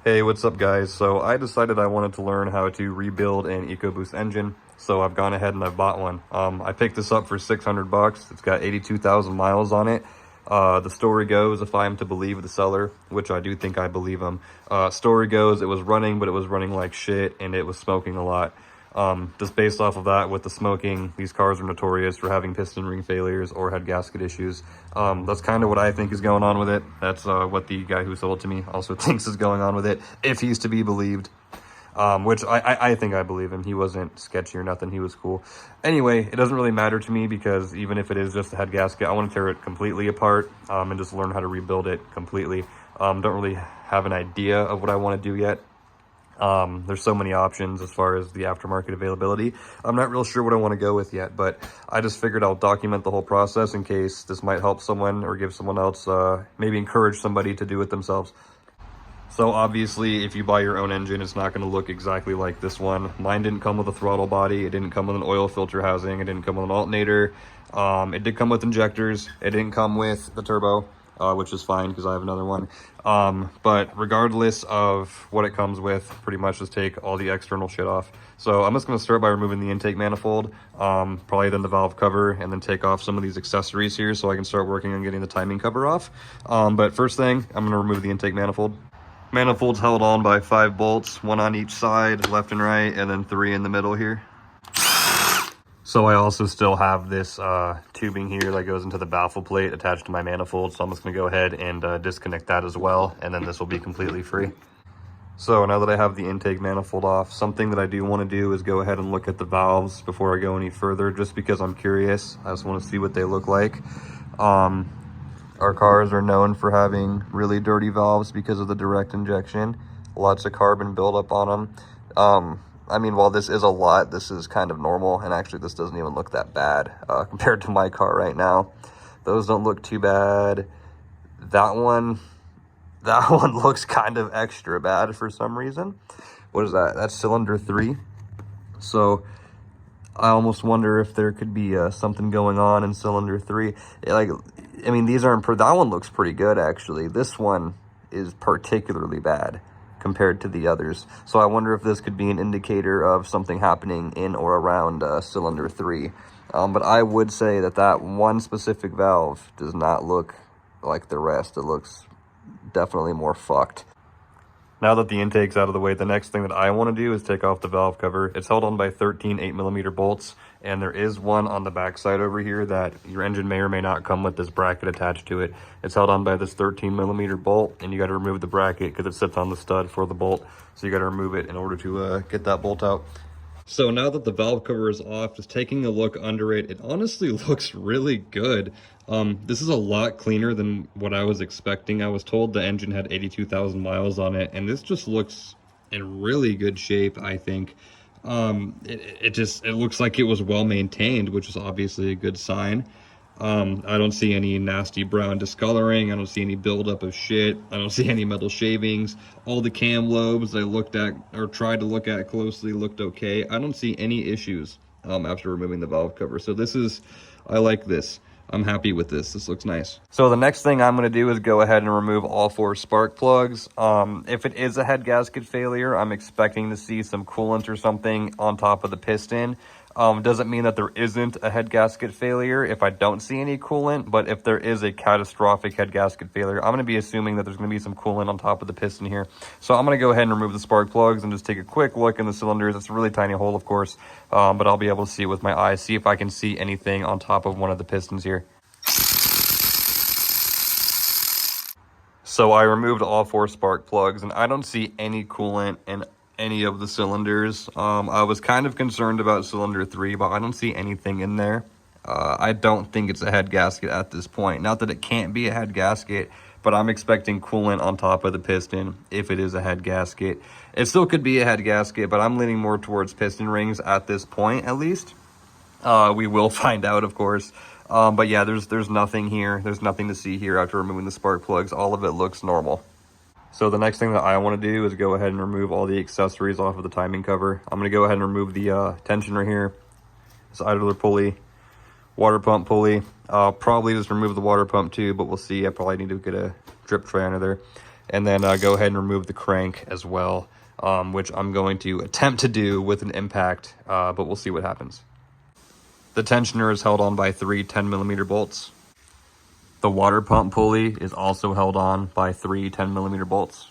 Hey, what's up guys? So I decided I wanted to learn how to rebuild an EcoBoost engine. So I've gone ahead and I've bought one. I picked this up for 600 bucks. It's got 82,000 miles on it. The story goes, if I am to believe the seller, which I do think I believe him, story goes it was running, but it was running like shit and it was smoking a lot. Just based off of that, with the smoking, these cars are notorious for having piston ring failures or head gasket issues. That's kind of what I think is going on with it. That's what the guy who sold it to me also thinks is going on with it, if he's to be believed. Which I think I believe him. He wasn't sketchy or nothing. He was cool. Anyway, it doesn't really matter to me because even if it is just a head gasket, I want to tear it completely apart and just learn how to rebuild it completely. Don't really have an idea of what I want to do yet. There's so many options as far as the aftermarket availability. I'm not real sure what I want to go with yet, but I just figured I'll document the whole process in case this might help someone or give someone else, maybe encourage somebody to do it themselves. So obviously, if you buy your own engine, it's not going to look exactly like this one. Mine didn't come with a throttle body. It didn't come with an oil filter housing. It didn't come with an alternator. It did come with injectors. It didn't come with the turbo, which is fine because I have another one. But regardless of what it comes with, pretty much just take all the external shit off. So I'm just going to start by removing the intake manifold, probably then the valve cover, and then take off some of these accessories here so I can start working on getting the timing cover off. But first thing, I'm going to remove the intake manifold. Manifold's held on by 5 bolts, 1 on each side, left and right, and then 3 in the middle here. So I also still have this tubing here that goes into the baffle plate attached to my manifold, so I'm just going to go ahead and disconnect that as well, and then this will be completely free. So now that I have the intake manifold off, something that I do want to do is go ahead and look at the valves before I go any further, just because I'm curious. I just want to see what they look like. Our cars are known for having really dirty valves because of the direct injection. Lots of carbon buildup on them. I mean, while this is a lot, this is kind of normal, and actually this doesn't even look that bad compared to my car right now. Those don't look too bad. That one looks kind of extra bad for some reason. What is that? That's cylinder 3. So I almost wonder if there could be something going on in cylinder 3. I mean, these aren't, that one looks pretty good actually. This one is particularly bad compared to the others. So I wonder if this could be an indicator of something happening in or around cylinder 3. But I would say that one specific valve does not look like the rest. It looks definitely more fucked. Now that the intake's out of the way, the next thing that I want to do is take off the valve cover. It's held on by 13 8mm bolts, and there is one on the back side over here that your engine may or may not come with this bracket attached to it. It's held on by this 13mm bolt, and you got to remove the bracket because it sits on the stud for the bolt. So you got to remove it in order to get that bolt out. So now that the valve cover is off, just taking a look under it, it honestly looks really good. This is a lot cleaner than what I was expecting. I was told the engine had 82,000 miles on it, and this just looks in really good shape, I think. It looks like it was well maintained, which is obviously a good sign. I don't see any nasty brown discoloring. I don't see any buildup of shit. I don't see any metal shavings. All the cam lobes I looked at or tried to look at closely looked okay. I don't see any issues after removing the valve cover. So I like this. I'm happy with this. This looks nice. So the next thing I'm going to do is go ahead and remove all 4 spark plugs. If it is a head gasket failure, I'm expecting to see some coolant or something on top of the piston. Doesn't mean that there isn't a head gasket failure if I don't see any coolant, but if there is a catastrophic head gasket failure, I'm going to be assuming that there's going to be some coolant on top of the piston here. So I'm going to go ahead and remove the spark plugs and just take a quick look in the cylinders. It's a really tiny hole, of course, but I'll be able to see it with my eyes, see if I can see anything on top of one of the pistons here. So I removed all 4 spark plugs, and I don't see any coolant in any of the cylinders. I was kind of concerned about cylinder 3, but I don't see anything in there. I don't think it's a head gasket at this point. Not that it can't be a head gasket, but I'm expecting coolant on top of the piston if it is a head gasket. It still could be a head gasket, but I'm leaning more towards piston rings at this point, at least. We will find out, of course. But yeah, there's nothing here. There's nothing to see here after removing the spark plugs. All of it looks normal. So the next thing that I want to do is go ahead and remove all the accessories off of the timing cover. I'm going to go ahead and remove the tensioner here, this idler pulley, water pump pulley. I'll probably just remove the water pump too, but we'll see. I probably need to get a drip tray under there. and then go ahead and remove the crank as well, which I'm going to attempt to do with an impact, but we'll see what happens. The tensioner is held on by 3 10mm bolts. The water pump pulley is also held on by 3 10mm bolts.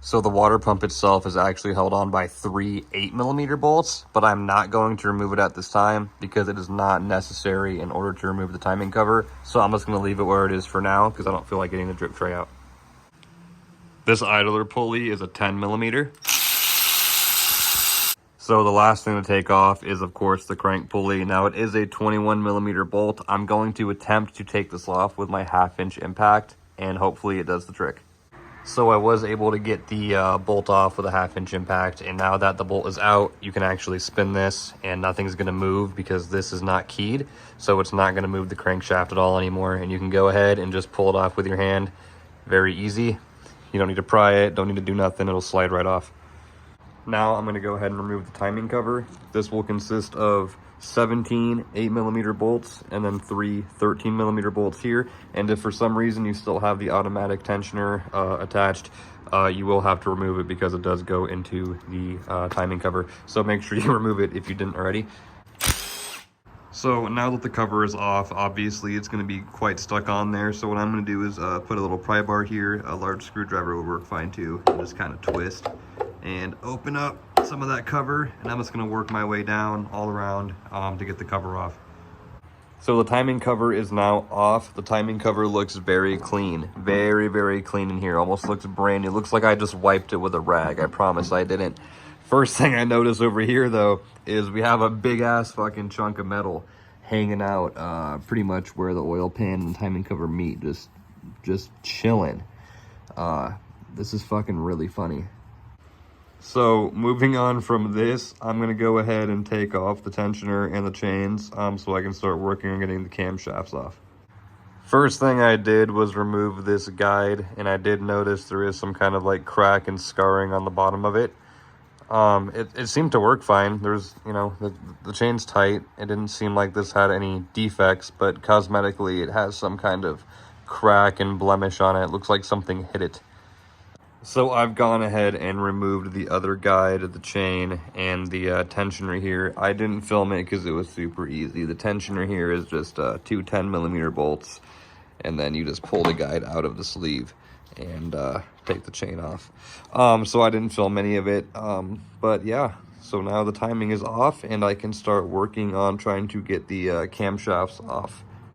So the water pump itself is actually held on by 3 8mm bolts, but I'm not going to remove it at this time because it is not necessary in order to remove the timing cover. So I'm just going to leave it where it is for now because I don't feel like getting the drip tray out. This idler pulley is a 10mm. So the last thing to take off is, of course, the crank pulley. Now it is a 21mm bolt. I'm going to attempt to take this off with my 1/2-inch impact, and hopefully it does the trick. So I was able to get the bolt off with a 1/2-inch impact, and now that the bolt is out, you can actually spin this and nothing's gonna move because this is not keyed. So it's not gonna move the crankshaft at all anymore, and you can go ahead and just pull it off with your hand. Very easy. You don't need to pry it, don't need to do nothing, it'll slide right off. Now I'm gonna go ahead and remove the timing cover. This will consist of 17 8mm bolts and then 3 13mm bolts here. And if for some reason you still have the automatic tensioner attached, you will have to remove it because it does go into the timing cover. So make sure you remove it if you didn't already. So now that the cover is off, obviously it's going to be quite stuck on there. So what I'm going to do is put a little pry bar here. A large screwdriver will work fine too. And just kind of twist and open up some of that cover, and I'm just going to work my way down all around to get the cover off. So the timing cover is now off. The timing cover looks very clean, very, very clean in here. Almost looks brand new. Looks like I just wiped it with a rag. I promise I didn't. First thing I notice over here though is we have a big ass fucking chunk of metal hanging out pretty much where the oil pan and timing cover meet, just chilling. This is fucking really funny. So moving on from this, I'm gonna go ahead and take off the tensioner and the chains so I can start working on getting the camshafts off. First thing I did was remove this guide, and I did notice there is some kind of like crack and scarring on the bottom of it. It seemed to work fine. There's, you know, the chain's tight. It didn't seem like this had any defects, but cosmetically it has some kind of crack and blemish on it. It looks like something hit it. So I've gone ahead and removed the other guide of the chain and the tensioner here. I didn't film it because it was super easy. The tensioner here is just 2 10mm bolts, and then you just pull the guide out of the sleeve and take the chain off. So I didn't film any of it, but yeah. So now the timing is off, and I can start working on trying to get the camshafts off.